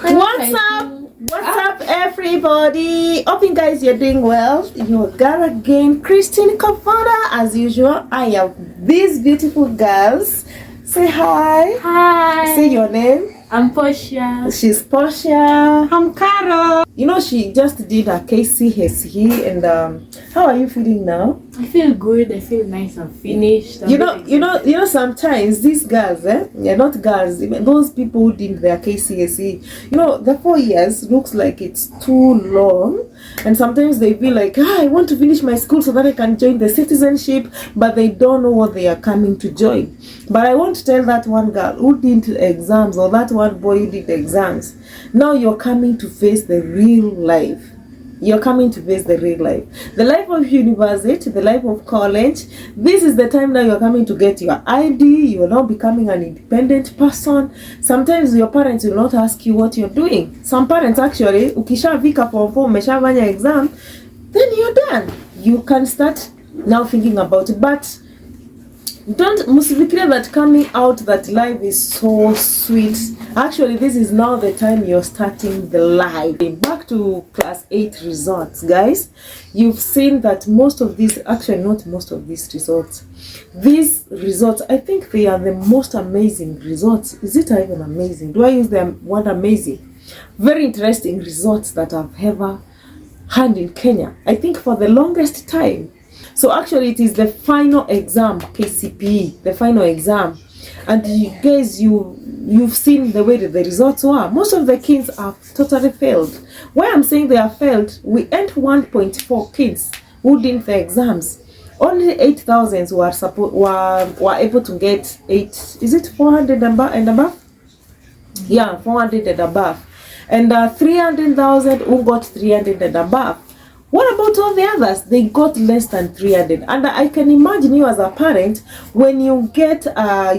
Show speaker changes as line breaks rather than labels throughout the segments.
What's up? What's up, everybody? Hoping guys you're doing well. Your girl again, Christine Kavada. As usual, I have these beautiful girls. Say hi.
Hi.
Say your name.
I'm Portia.
She's Portia.
I'm Carol.
You know, she just did her Kcpe, and how are you feeling now?
I feel good. I feel nice and finished.
You know. Sometimes these girls, they're not girls. Even those people who did their Kcpe, the 4 years looks like it's too long, and sometimes they feel like, I want to finish my school so that I can join the citizenship, but they don't know what they are coming to join. But I want to tell that one girl who did exams, or that one boy who did exams, now you're coming to face the real life. You're coming to face the real life. The life of university, the life of college. This is the time now you're coming to get your ID. You are now becoming an independent person. Sometimes your parents will not ask you what you're doing. Some parents actually, ukishavika form 4, umeshavanya exam, then you're done. You can start now thinking about it. But don't musifikire that coming out that life is so sweet. Actually, this is now the time you're starting the life. Back to class 8 results, guys. You've seen that most of these, actually not most of these results, I think they are the most amazing results. Is it even amazing? Do I use the word amazing? Very interesting results that I've ever had in Kenya, I think, for the longest time. So actually it is the final exam, Kcpe, the final exam. And you guys, you've seen the way that the results were. Most of the kids have totally failed. Why I'm saying they have failed, we earned 1.4 kids who did the exams. Only 8,000 were able to get 400 and above? Yeah, 400 and above. And 300,000 who got 300 and above. What about all the others? They got less than 300. And I can imagine you as a parent, when you get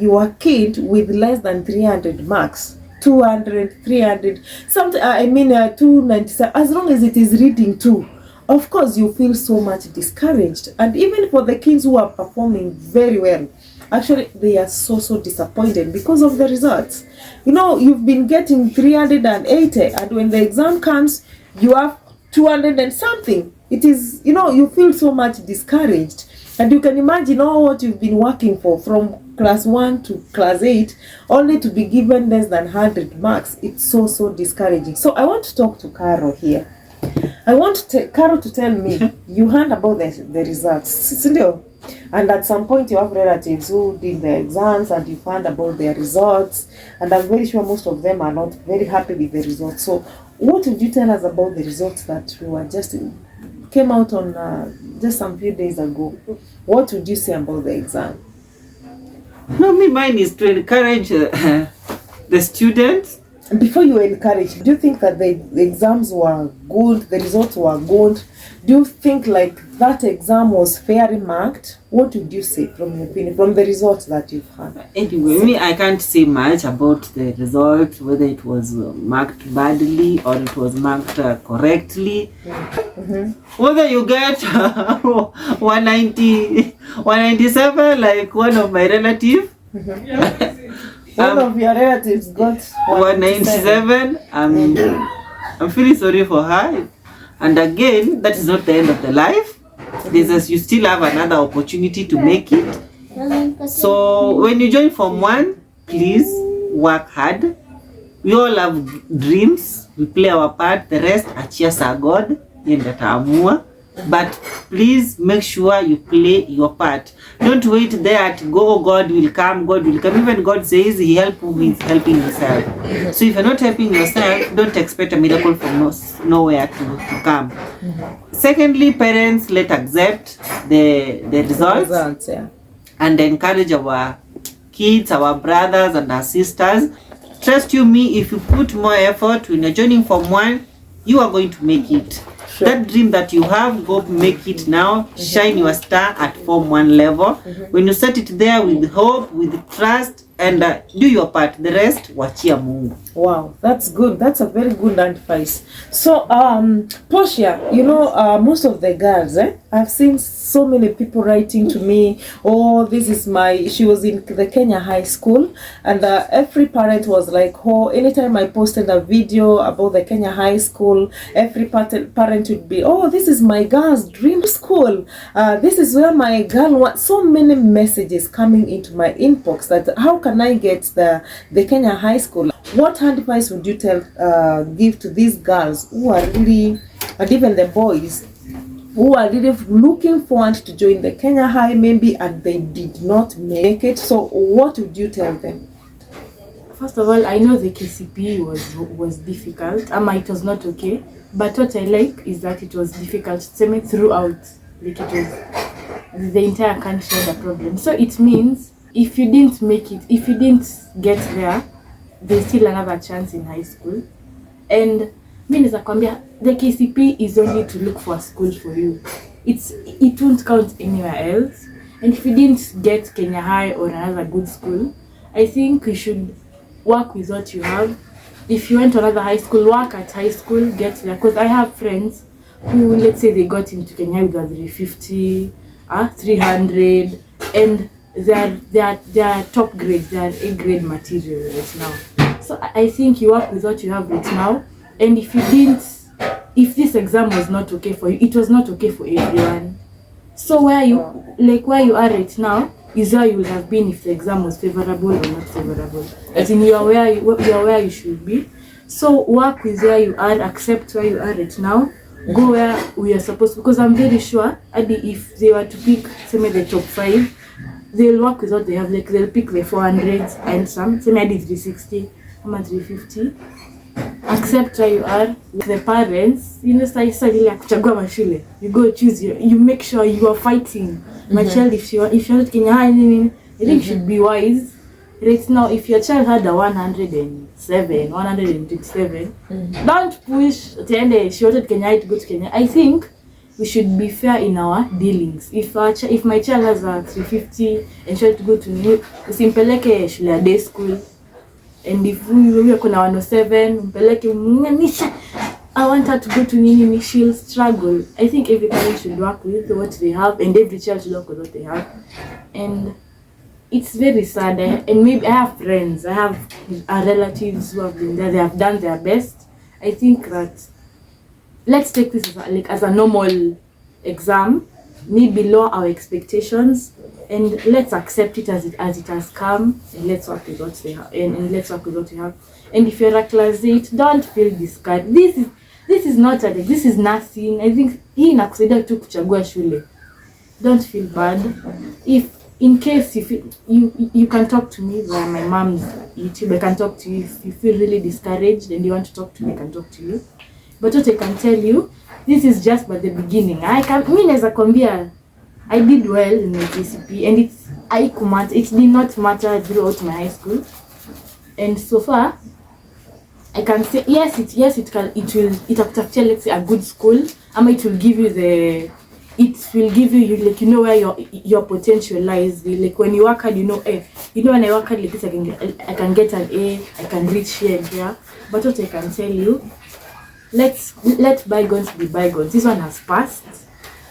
your kid with less than 300 marks, 200, 300, 297, as long as it is reading too, of course you feel so much discouraged. And even for the kids who are performing very well, actually they are so disappointed because of the results. You've been getting 380, and when the exam comes, you have 200 and something. It is, you feel so much discouraged. And you can imagine all what you've been working for from class 1 to class 8, only to be given less than 100 marks. It's so discouraging. So I want to talk to Carol here. I want Carol to tell me, you heard about the results, and at some point you have relatives who did the exams and you found about their results, and I'm very sure most of them are not very happy with the results. So what would you tell us about the results that came out on just some few days ago? What would you say about the exam?
Mine is to encourage the students.
Before you encourage, do you think that the exams were good, the results were good? Do you think like that exam was fairly marked? What would you say from your opinion, from the results that you've had?
Anyway, I can't say much about the result, whether it was marked badly or it was marked correctly.
Mm-hmm.
Whether you get 190, 197 like one of my relatives.
Mm-hmm. One of your relatives got
197. I'm feeling sorry for her. And again, that is not the end of the life. You still have another opportunity to make it. So when you join Form 1, please work hard. We all have dreams. We play our part. The rest, achia sa God. But please make sure you play your part. Don't wait there to go, God will come, God will come. Even God says he helps who is helping himself. So if you're not helping yourself, don't expect a miracle from nowhere to come. Mm-hmm. Secondly, parents, let's accept the results, and encourage our kids, our brothers and our sisters. Trust you me, if you put more effort when you're joining Form 1, you are going to make it. Sure. That dream that you have, go make it now. Mm-hmm. Shine your star at Form 1 level. Mm-hmm. When you set it there with hope, with trust, and do your part. The rest, wachia Mungu.
Wow, that's good. That's a very good advice. So, Portia, most of the girls, I've seen so many people writing to me, oh, this is she was in the Kenya high school, and every parent was like, oh, anytime I posted a video about the Kenya high school, every parent would be, oh, this is my girl's dream school. This is where my girl wants. So many messages coming into my inbox that how can I get the Kenya high school? What advice would you give to these girls who are really, and even the boys, who are really looking forward to join the Kenya High maybe and they did not make it? So what would you tell them?
First of all, I know the Kcpe was difficult. It was not okay. But what I like is that it was difficult throughout. Like it was the entire country had a problem. So it means if you didn't make it, if you didn't get there, there's still another chance in high school. And the Kcpe is only to look for a school for you. It won't count anywhere else. And if you didn't get Kenya High or another good school, I think you should work with what you have. If you went to another high school, work at high school, get there. Because I have friends who, let's say they got into Kenya with a 350, 300, and they are top grade, they are A-grade material right now. So I think you work with what you have right now. And if this exam was not okay for you, it was not okay for everyone. So where you are right now is where you would have been if the exam was favorable or not favorable. As in you are where you should be. So work with where you are, accept where you are right now, go where we are supposed to, because I'm very sure if they were to pick the top 5, they'll work with what they have. Like they'll pick the 400s and some 360, 350. Accept where you are. The parents, you go choose you make sure you are fighting. My child, if you're not Kenya High, I think you should be wise. Right now, if your child had a 107, 127, don't push at the end she wanted Kenya High to go to Kenya. I think we should be fair in our dealings. If my child has a 350 and she wants to go to New, usimpeleke shule ya day school. And if we are 107, I want her to go to Nini, she'll struggle. I think every parent should work with what they have, and every child should work with what they have. And it's very sad. And maybe I have friends, I have relatives who have been there, they have done their best. I think that let's take this as a normal exam, maybe lower our expectations, and let's accept it as it has come, and let's work with what they have, and let's work with what we have. And if you're a class 8, don't feel discouraged. This is not this is nothing. I think hii inakusaidia tu kuchagua shule. Don't feel bad. If in case you can talk to me via my mom's YouTube, I can talk to you. If you feel really discouraged and you want to talk to me, I can talk to you. But what I can tell you, this is just but the beginning. I did well in my Kcpe, and it did not matter throughout my high school. And so far, I can say yes, it will let's say a good school. It will give you where your potential lies. Like when you work hard, when I work hard like this, I can get an A, I can reach here and here. But what I can tell you, let bygones be bygones. This one has passed.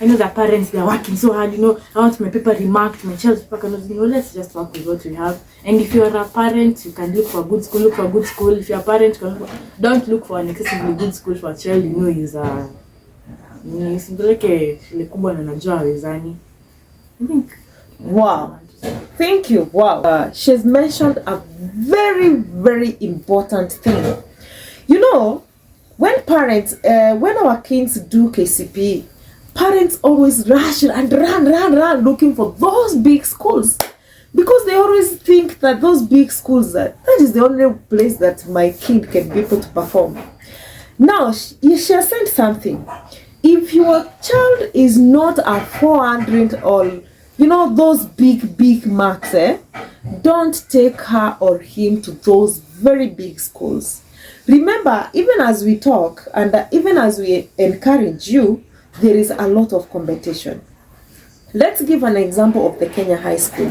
I know that parents, they are working so hard, I want my paper remarked, my child's paper cannot, let's just work with what we have. And if you're a parent, you can look for a good school, If you're a parent, don't look for an excessively good school for a child, is I think.
Wow. Thank you. Wow. She's mentioned a very, very important thing. When parents, when our kids do Kcpe, parents always rush and run looking for those big schools, because they always think that those big schools, that is the only place that my kid can be able to perform. Now, she has said something. If your child is not a 400 or those big marks, don't take her or him to those very big schools. Remember, even as we talk and even as we encourage you, there is a lot of competition. Let's give an example of the Kenya High School.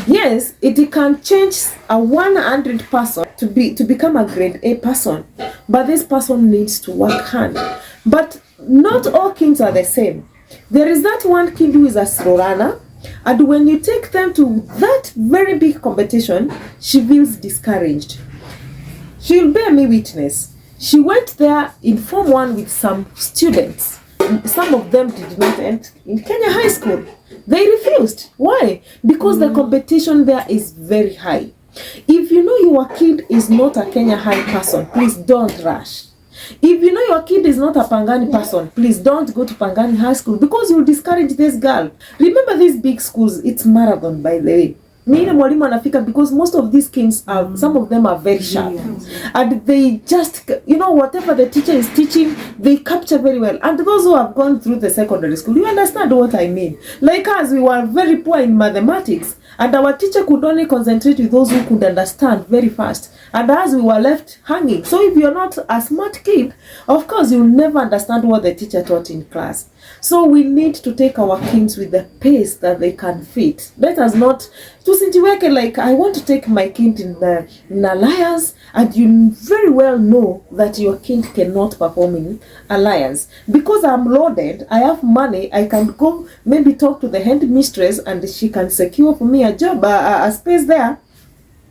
Yes, it can change a 100 person to become a grade A person, but this person needs to work hard. But not all kids are the same. There is that one kid who is a slow runner, and when you take them to that very big competition, she feels discouraged. She'll bear me witness. She went there in Form 1 with some students. Some of them did not enter in Kenya High School. They refused. Why? Because the competition there is very high. If you know your kid is not a Kenya High person, please don't rush. If you know your kid is not a Pangani person, please don't go to Pangani High School because you'll discourage this girl. Remember these big schools, it's marathon by the way. Mimi mwalimu anafika because most of these kids are, some of them are very sharp. And they just, you know, whatever the teacher is teaching, they capture very well. And those who have gone through the secondary school, you understand what I mean. Like us, we were very poor in mathematics. And our teacher could only concentrate with those who could understand very fast. And as we were left hanging. So if you're not a smart kid, of course you'll never understand what the teacher taught in class. So we need to take our kids with the pace that they can fit. Let us not tusijiweke like I want to take my kid in alliance, and you very well know that your kid cannot perform in alliance. Because I'm loaded, I have money, I can go maybe talk to the headmistress and she can secure for me a job, a space there.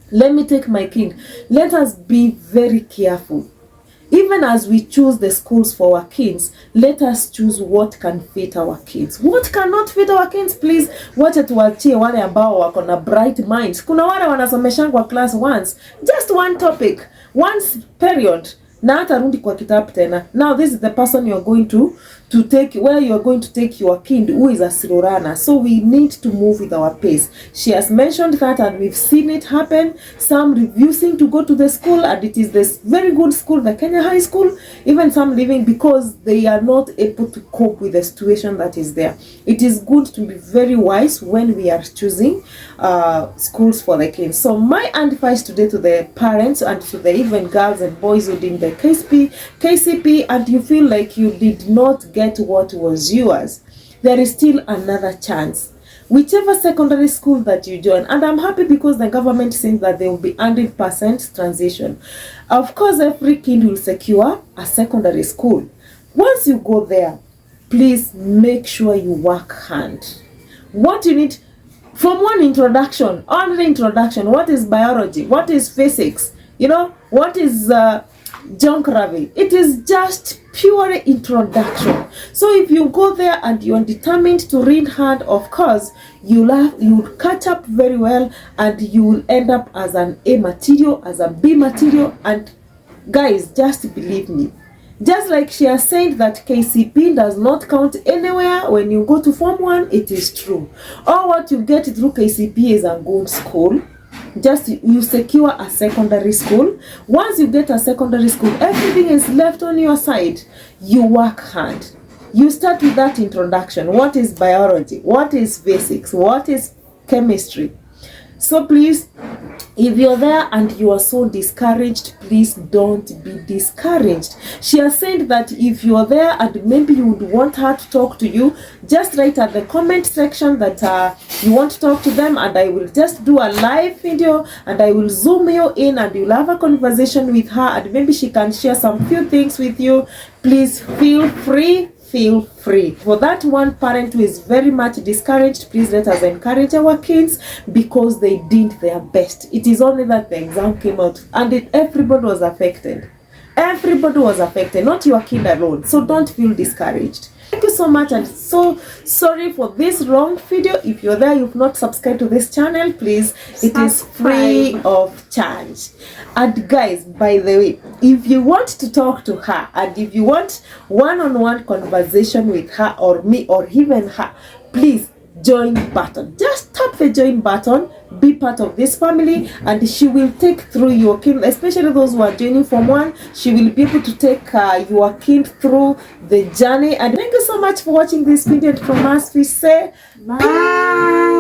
Let me take my kid. Let us be very careful. Even as we choose the schools for our kids, let us choose what can fit our kids. What cannot fit our kids, please, wacha tuachie wale ambao wako na bright minds. Kuna wale wanasomeshana kwa class once, just one topic, once period, na hata rudi kwa kitabu tena. Now this is the person you are going to take, where you are going to take your kid who is a slow runner. So we need to move with our pace. She has mentioned that and we've seen it happen. Some refusing to go to the school, and it is this very good school, the Kenya High School. Even some leaving because they are not able to cope with the situation that is there. It is good to be very wise when we are choosing schools for the kids. So my advice today to the parents and to the even girls and boys who did the Kcpe, and you feel like you did not get what was yours, there is still another chance. Whichever secondary school that you join, and I'm happy because the government says that there will be 100% transition. Of course, every kid will secure a secondary school. Once you go there, please make sure you work hard. What you need, Form 1 introduction, only introduction. What is biology? What is physics? You know, what is geography? It is just pure introduction. So if you go there and you are determined to read hard, of course you'll catch up very well, and you will end up as an A material, as a B material. And guys, just believe me, just like she has said that Kcpe does not count anywhere when you go to Form 1, it is true. All what you get through Kcpe is a good school. Just you secure a secondary school. Once you get a secondary school, everything is left on your side. You work hard. You start with that introduction. What is biology? What is physics? What is chemistry? So please, if you're there and you are so discouraged, please don't be discouraged. She has said that if you're there and maybe you would want her to talk to you, just write at the comment section that you want to talk to them, and I will just do a live video and I will zoom you in and you'll have a conversation with her, and maybe she can share some few things with you. Please feel free. Feel free. For that one parent who is very much discouraged, please let us encourage our kids because they did their best. It is only that the exam came out and everybody was affected. Everybody was affected, not your kid alone. So don't feel discouraged. Thank you so much, and so sorry for this long video. If you're there, you've not subscribed to this channel, please, it is free of charge. And guys, by the way, if you want to talk to her and if you want one-on-one conversation with her or me or even her, please join button. Just tap the join button, be part of this family, and she will take through your kid, especially those who are joining Form 1. She will be able to take your kid through the journey. And thank you so much for watching this video. From us, we say bye.